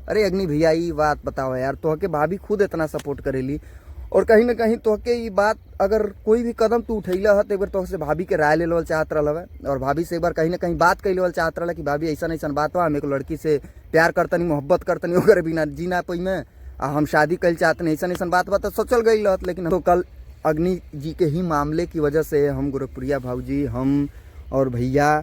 अरे अग्नि भैया ये बात बताओ यार, तोहके भाभी खुद इतना सपोर्ट करेली और कहीं ना कहीं तोहके ये बात अगर कोई भी कदम तू उठैला है तो एक बार तोहसे भाभी के राय ले लेवल चाहत रहल है और भाभी से एक बार कहीं ना कहीं बात कर लेवल चाहत रहल कि भाभी ऐसा ऐसा बात बा, मेरे को लड़की से प्यार करतनी मोहब्बत करतनी ओकर बिना जीना पई में हम शादी कर चाहते नहीं, ऐसा बात बा तो सोचल गई रहत। लेकिन तो कल अग्नि जी के ही मामले की वजह से हम गोरखपुरिया भाऊजी, हम और भैया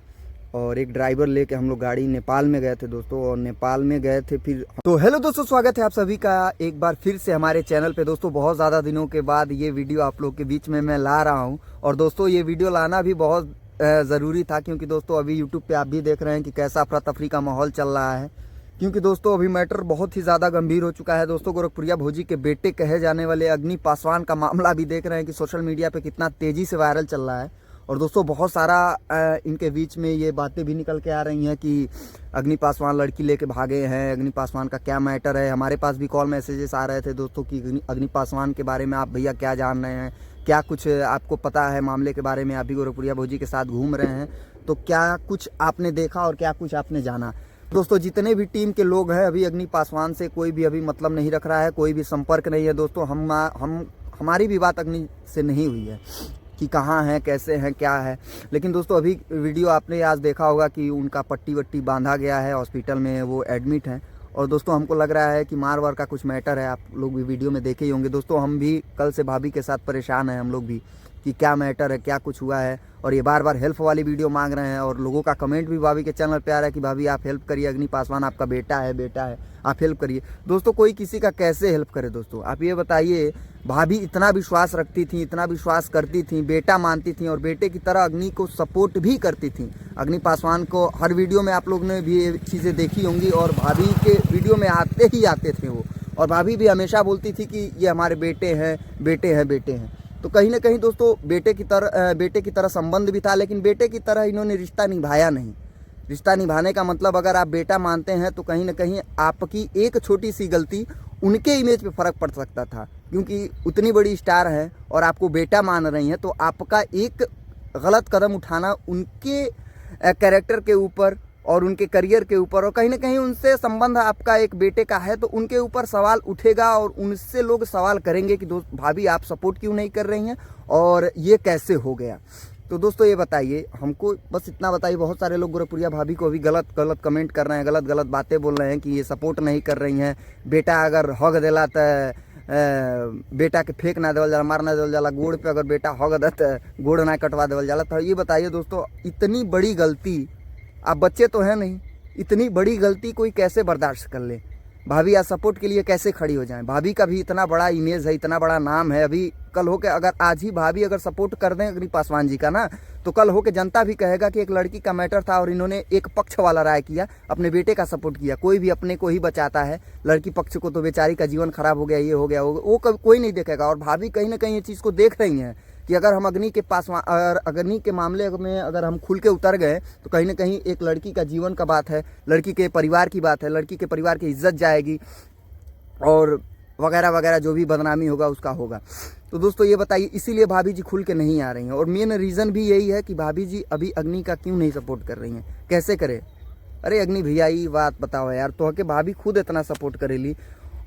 और एक ड्राइवर लेके हम लोग गाड़ी नेपाल में गए थे दोस्तों। और नेपाल में गए थे फिर तो हेलो दोस्तों, स्वागत है आप सभी का एक बार फिर से हमारे चैनल पे दोस्तों। बहुत ज़्यादा दिनों के बाद ये वीडियो आप लोग के बीच में मैं ला रहा हूँ और दोस्तों ये वीडियो लाना भी बहुत ज़रूरी था क्योंकि दोस्तों अभी यूट्यूब पे आप भी देख रहे हैं कि कैसा अफरा तफरी का माहौल चल रहा है। क्योंकि दोस्तों अभी मैटर बहुत ही ज़्यादा गंभीर हो चुका है दोस्तों। गोरखपुरिया भौजी के बेटे कहे जाने वाले अग्नि पासवान का मामला भी देख रहे हैं कि सोशल मीडिया पे कितना तेज़ी से वायरल चल रहा है। और दोस्तों बहुत सारा इनके बीच में ये बातें भी निकल के आ रही हैं कि अग्नि पासवान लड़की लेके भागे हैं, अग्नि पासवान का क्या मैटर है। हमारे पास भी कॉल मैसेजेस आ रहे थे दोस्तों कि अग्नि पासवान के बारे में आप भैया क्या जान रहे हैं, क्या कुछ आपको पता है मामले के बारे में। आप भी गोरखपुरिया भौजी के साथ घूम रहे हैं तो क्या कुछ आपने देखा और क्या कुछ आपने जाना। दोस्तों जितने भी टीम के लोग हैं अभी अग्नि पासवान से कोई भी अभी मतलब नहीं रख रहा है, कोई भी संपर्क नहीं है दोस्तों। हमारी भी बात अग्नि से नहीं हुई है कि कहाँ हैं, कैसे हैं, क्या है। लेकिन दोस्तों अभी वीडियो आपने आज देखा होगा कि उनका पट्टी वट्टी बांधा गया है, हॉस्पिटल में वो एडमिट हैं। और दोस्तों हमको लग रहा है कि मार वार का कुछ मैटर है, आप लोग भी वीडियो में देखे ही होंगे दोस्तों। हम भी कल से भाभी के साथ परेशान हैं हम लोग भी कि क्या मैटर है, क्या कुछ हुआ है। और ये बार बार हेल्प वाली वीडियो मांग रहे हैं और लोगों का कमेंट भी भाभी के चैनल पे आ रहा है कि भाभी आप हेल्प करिए, अग्नि पासवान आपका बेटा है, आप हेल्प करिए। दोस्तों कोई किसी का कैसे हेल्प करे दोस्तों, आप ये बताइए। भाभी इतना विश्वास रखती थी, इतना विश्वास करती थी, बेटा मानती थी और बेटे की तरह अग्नि को सपोर्ट भी करती थी। अग्नि पासवान को हर वीडियो में आप लोग ने भी ये चीज़ें देखी होंगी और भाभी के वीडियो में आते ही आते थे वो। और भाभी भी हमेशा बोलती थी कि ये हमारे बेटे हैं। तो कहीं ना कहीं दोस्तों बेटे की तरह संबंध भी था, लेकिन बेटे की तरह इन्होंने रिश्ता निभाया नहीं। रिश्ता निभाने का मतलब अगर आप बेटा मानते हैं तो कहीं ना कहीं आपकी एक छोटी सी गलती उनके इमेज पे फ़र्क पड़ सकता था, क्योंकि उतनी बड़ी स्टार है और आपको बेटा मान रही हैं तो आपका एक गलत कदम उठाना उनके कैरेक्टर के ऊपर और उनके करियर के ऊपर और कहीं ना कहीं उनसे संबंध आपका एक बेटे का है तो उनके ऊपर सवाल उठेगा और उनसे लोग सवाल करेंगे कि दोस्त भाभी आप सपोर्ट क्यों नहीं कर रही हैं और ये कैसे हो गया। तो दोस्तों ये बताइए, हमको बस इतना बताइए। बहुत सारे लोग गोरखपुरिया भाभी को अभी गलत कमेंट कर रहे हैं, गलत बातें बोल रहे हैं कि ये सपोर्ट नहीं कर रही हैं। बेटा अगर हग देला तो बेटा के फेंक ना देवल जाला, मार ना देवल जाला, गोड़ पे अगर बेटा हग दे तो गोड़ ना कटवा देवल जाला। तो ये बताइए दोस्तों, इतनी बड़ी गलती, आप बच्चे तो हैं नहीं, इतनी बड़ी गलती कोई कैसे बर्दाश्त कर ले। भाभी आज सपोर्ट के लिए कैसे खड़ी हो जाएं। भाभी का भी इतना बड़ा इमेज है, इतना बड़ा नाम है। अभी कल हो के अगर आज ही भाभी अगर सपोर्ट कर दें अग्नि पासवान जी का ना, तो कल हो के जनता भी कहेगा कि एक लड़की का मैटर था और इन्होंने एक पक्ष वाला राय किया, अपने बेटे का सपोर्ट किया। कोई भी अपने को ही बचाता है, लड़की पक्ष को तो बेचारी का जीवन खराब हो गया, ये हो गया, वो कोई नहीं देखेगा। और भाभी कहीं ना कहीं ये चीज़ को देख रही हैं कि अगर हम अग्नि के मामले में अगर हम खुल के उतर गए तो कहीं ना कहीं एक लड़की का जीवन का बात है, लड़की के परिवार की बात है, लड़की के परिवार की इज्जत जाएगी और वगैरह वगैरह जो भी बदनामी होगा उसका होगा। तो दोस्तों ये बताइए, इसीलिए भाभी जी खुल के नहीं आ रही हैं। और मेन रीज़न भी यही है कि भाभी जी अभी अग्नि का क्यों नहीं सपोर्ट कर रही हैं, कैसे करे। अरे अग्नि भैया ये बात बताओ यार, तोहके भाभी खुद इतना सपोर्ट करेली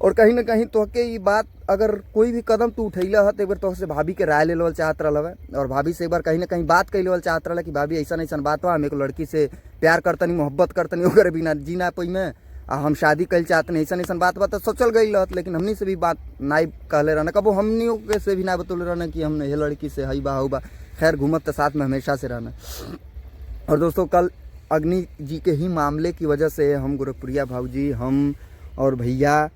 और कहीं ना कहीं तोहके ये बात अगर कोई भी कदम तू उठैला है तो एक बार तोहसे भाभी के राय ले लेवल चाहत रहल है और भाभी से एक बार कहीं ना कहीं बात कर लेवल चाहत रहल कि भाभी ऐसा बात बा, मेरे को लड़की से प्यार करतनी मोहब्बत करतनी ओकर बिना जीना पई में हम शादी कर चाहते नहीं, ऐसा बात तो सोचल गई रहत। लेकिन हमनी से भी बात नाई कहले रहना, कबो हमनियों के से भी ना बतौले रहना कि हम ये लड़की से हई बा। खैर घूमत तो साथ में हमेशा से रहना। और दोस्तों कल अग्नि जी के ही मामले की वजह से हम गोरखपुरिया भाऊजी, हम और भैया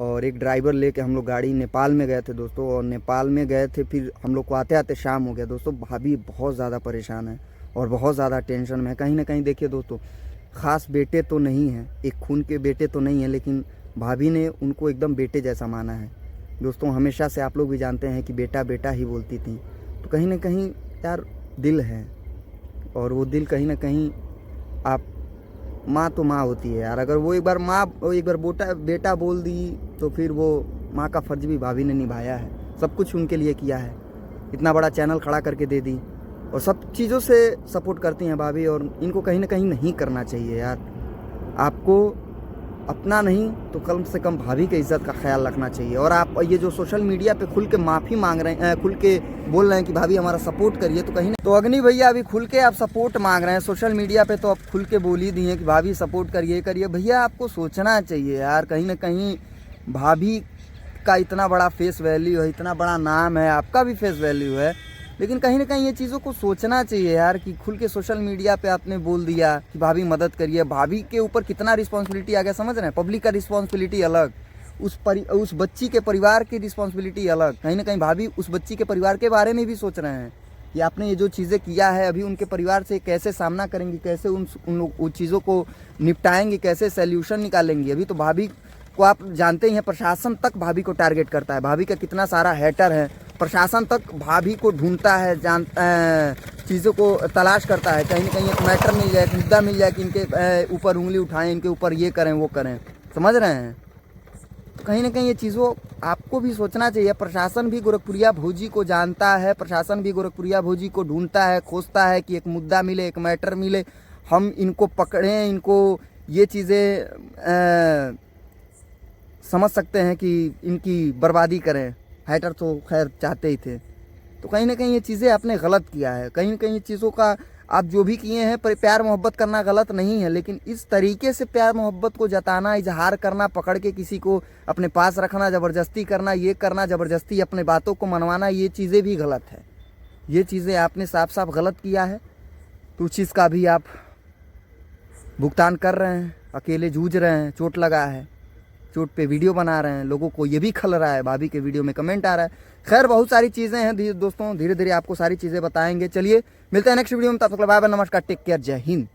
और एक ड्राइवर लेके हम लोग गाड़ी नेपाल में गए थे दोस्तों। और नेपाल में गए थे, फिर हम लोग को आते आते शाम हो गया दोस्तों। भाभी बहुत ज़्यादा परेशान है और बहुत ज़्यादा टेंशन में है। कहीं ना कहीं देखिए दोस्तों, ख़ास बेटे तो नहीं हैं, एक खून के बेटे तो नहीं हैं, लेकिन भाभी ने उनको एकदम बेटे जैसा माना है दोस्तों। हमेशा से आप लोग भी जानते हैं कि बेटा ही बोलती थी। तो कहीं ना कहीं यार दिल है और वो दिल कहीं ना कहीं, आप माँ तो माँ होती है यार। अगर वो एक बार बेटा बोल दी तो फिर वो माँ का फ़र्ज भी भाभी ने निभाया है। सब कुछ उनके लिए किया है, इतना बड़ा चैनल खड़ा करके दे दी और सब चीज़ों से सपोर्ट करती हैं भाभी। और इनको कहीं ना कहीं नहीं करना चाहिए यार। आपको अपना नहीं तो कम से कम भाभी की इज्जत का ख्याल रखना चाहिए। और आप ये जो सोशल मीडिया पे खुल के माफ़ी मांग रहे हैं, खुल के बोल रहे हैं कि भाभी हमारा सपोर्ट करिए, तो कहीं तो अग्नि भैया अभी खुल के आप सपोर्ट मांग रहे हैं सोशल मीडिया पे, तो आप खुल के बोल ही दिए कि भाभी सपोर्ट करिए करिए। भैया आपको सोचना चाहिए यार, कहीं ना कहीं भाभी का इतना बड़ा फेस वैल्यू है, इतना बड़ा नाम है, आपका भी फेस वैल्यू है, लेकिन कहीं ना कहीं ये चीज़ों को सोचना चाहिए यार कि खुल के सोशल मीडिया पे आपने बोल दिया कि भाभी मदद करिए। भाभी के ऊपर कितना रिस्पॉन्सिबिलिटी आ गया, समझ रहे हैं? पब्लिक का रिस्पॉन्सिबिलिटी अलग, उस बच्ची के परिवार की रिस्पॉन्सिबिलिटी अलग। कहीं ना कहीं भाभी उस बच्ची के परिवार के बारे में भी सोच रहे हैं कि आपने ये जो चीज़ें किया है, अभी उनके परिवार से कैसे सामना करेंगी, कैसे उन चीज़ों को निपटाएंगी, कैसे सोल्यूशन निकालेंगी। अभी तो भाभी को आप जानते ही हैं, प्रशासन तक भाभी को टारगेट करता है, भाभी का कितना सारा हैटर है, प्रशासन तक भाभी को ढूंढता है, चीज़ों को तलाश करता है, कहीं ना कहीं एक मैटर मिल जाए, एक मुद्दा मिल जाए कि इनके ऊपर उंगली उठाएं, इनके ऊपर ये करें वो करें, समझ रहे हैं? कहीं ना कहीं ये चीज़ों आपको भी सोचना चाहिए। प्रशासन भी गोरखपुरिया भौजी को जानता है, प्रशासन भी गोरखपुरिया भौजी को ढूंढता है, खोजता है कि एक मुद्दा मिले, एक मैटर मिले, हम इनको पकड़ें, इनको ये चीज़ें समझ सकते हैं कि इनकी बर्बादी करें। हैटर तो खैर चाहते ही थे, तो कहीं ना कहीं ये चीज़ें आपने गलत किया है। कहीं ना कहीं ये चीज़ों का आप जो भी किए हैं, प्यार मोहब्बत करना गलत नहीं है, लेकिन इस तरीके से प्यार मोहब्बत को जताना, इजहार करना, पकड़ के किसी को अपने पास रखना, ज़बरदस्ती करना, ये करना, ज़बरदस्ती अपने बातों को मनवाना, ये चीज़ें भी गलत है। ये चीज़ें आपने साफ साफ गलत किया है, तो उस चीज़ का भी आप भुगतान कर रहे हैं, अकेले जूझ रहे हैं, चोट लगा है, चोट पे वीडियो बना रहे हैं, लोगों को ये भी खल रहा है, भाभी के वीडियो में कमेंट आ रहा है। खैर बहुत सारी चीज़ें हैं दोस्तों, धीरे धीरे आपको सारी चीज़ें बताएंगे। चलिए मिलते हैं नेक्स्ट वीडियो में, तब तक बाय बाय, नमस्कार, टेक केयर, जय हिंद।